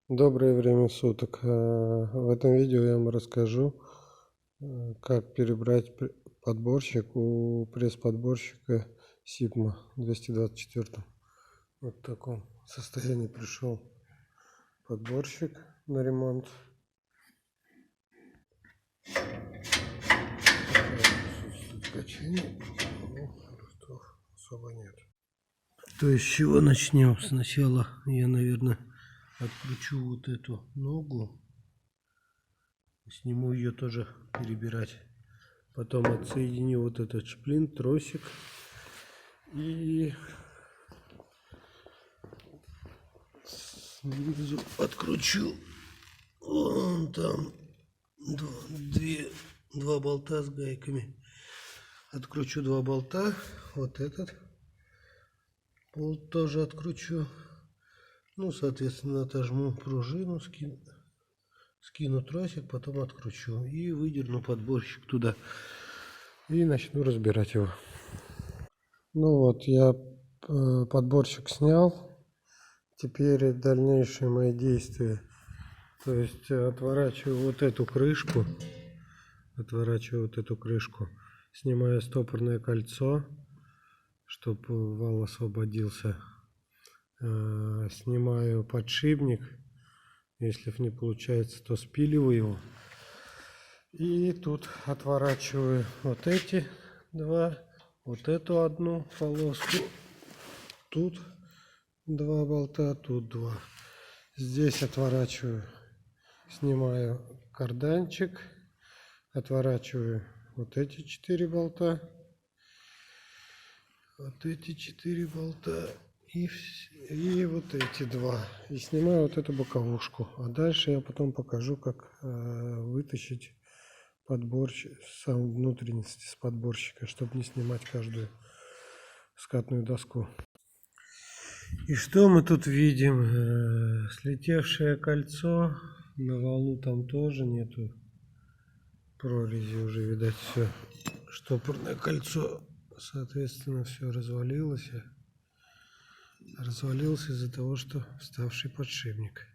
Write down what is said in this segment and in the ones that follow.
Доброе время суток. В этом видео я вам расскажу, как перебрать подборщик у пресс-подборщика Sigma 224. Вот в таком состоянии пришел подборщик на ремонт. Качений, особо нет. То есть с чего начнем? Сначала я, наверное, откручу вот эту ногу. Сниму ее тоже перебирать. Потом отсоединю вот этот шплин, тросик. И снизу откручу. Вон там два болта с гайками. Откручу два болта. Вот этот болт тоже откручу. Ну, соответственно, отожму пружину, скину тросик, потом откручу. И выдерну подборщик туда. И начну разбирать его. Ну вот, я подборщик снял. Теперь дальнейшие мои действия. То есть отворачиваю вот эту крышку. Снимаю стопорное кольцо, чтобы вал освободился. Снимаю подшипник. Если не получается, то спиливаю его. И тут отворачиваю вот эти два. Вот эту одну полоску. Тут два болта, тут два. Здесь отворачиваю, снимаю карданчик, отворачиваю вот эти 4 болта, и вот эти два. И снимаю вот эту боковушку. А дальше я потом покажу, как вытащить сам внутренности с подборщика, чтобы не снимать каждую скатную доску. И что мы тут видим? Слетевшее кольцо. На валу там тоже нету прорези, уже видать все. Штопорное кольцо, соответственно, все развалилось. Развалился из-за того, что вставший подшипник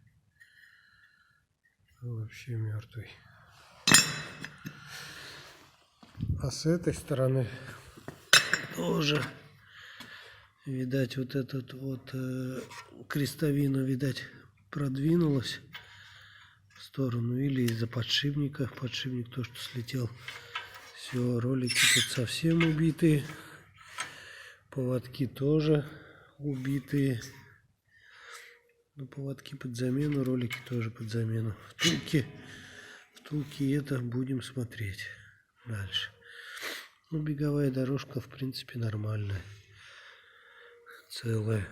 вообще мертвый. А с этой стороны тоже, видать, вот этот вот крестовина, видать, продвинулась в сторону, или из-за подшипника. Подшипник то, что слетел. Все, ролики тут совсем убитые. Поводки тоже убитые. Ну, поводки под замену, ролики тоже под замену. Втулки это будем смотреть дальше. Ну, беговая дорожка, в принципе, нормальная. Целая.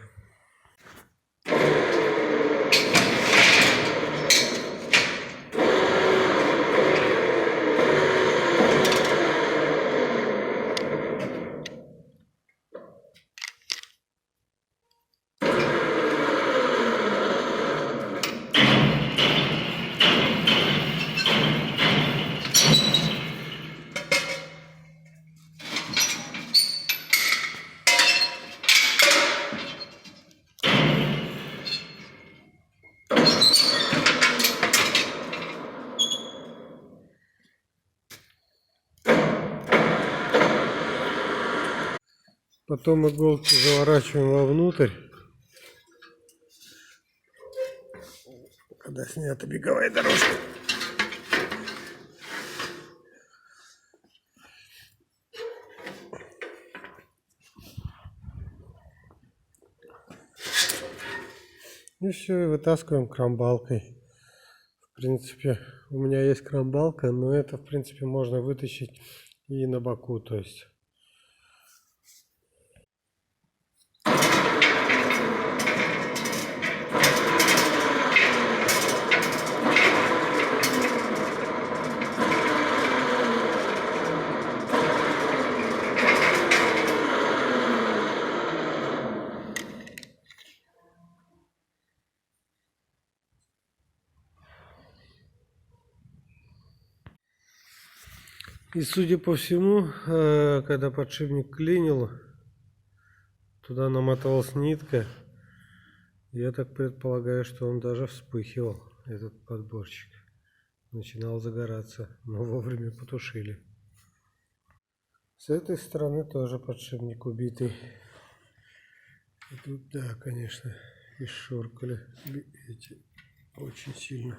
Потом иголки заворачиваем вовнутрь, когда снята беговая дорожка. И все, и вытаскиваем кромбалкой. В принципе, у меня есть кромбалка, но это, в принципе, можно вытащить и на боку, то есть. И судя по всему, когда подшипник клинил, туда намоталась нитка, Я так предполагаю, что он даже вспыхивал, этот подборщик. Начинал загораться, но вовремя потушили. С этой стороны тоже подшипник убитый. И тут, да, конечно, исшуркали эти очень сильно.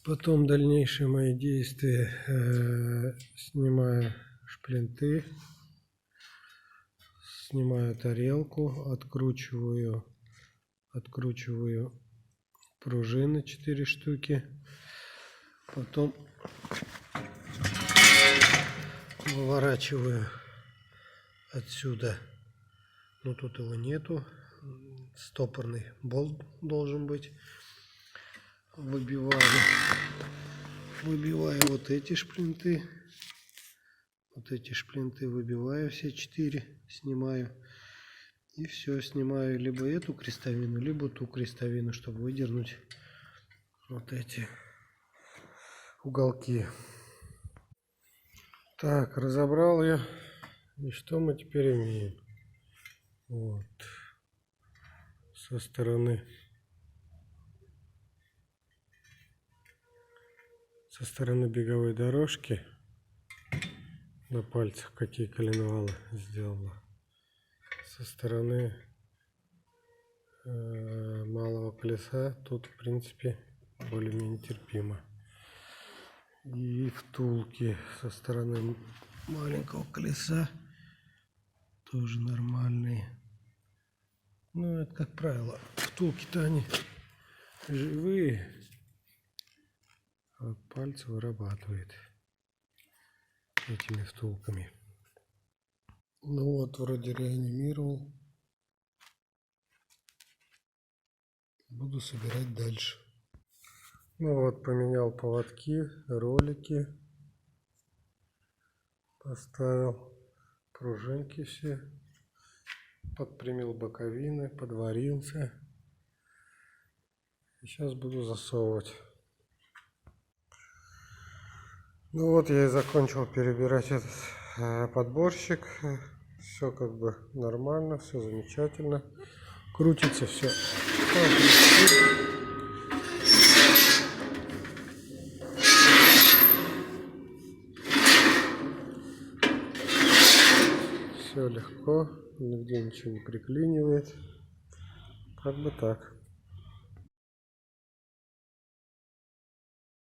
Потом дальнейшие мои действия. Снимаю шплинты, снимаю тарелку, откручиваю пружины 4 штуки. Потом выворачиваю отсюда, но тут его нету, стопорный болт должен быть. Выбиваю вот эти шплинты. Вот эти шплинты выбиваю все 4, снимаю. И все, снимаю либо эту крестовину, либо ту крестовину, чтобы выдернуть вот эти уголки. Так, разобрал я. И что мы теперь имеем? Вот. Со стороны беговой дорожки на пальцах какие коленвалы сделала. Со стороны малого колеса тут, в принципе, более-менее терпимо. И втулки со стороны маленького колеса тоже нормальные. Ну, это, как правило, втулки-то они живые. Вот пальцы вырабатывает этими втулками. Ну вот, вроде реанимировал. Буду собирать дальше. Ну вот, поменял поводки, ролики. Поставил пружинки все. Подпрямил боковины, подварился. И сейчас буду засовывать. Ну вот, я и закончил перебирать этот подборщик. Все как бы нормально, все замечательно. Крутится все. Все легко, нигде ничего не приклинивает. Как бы так.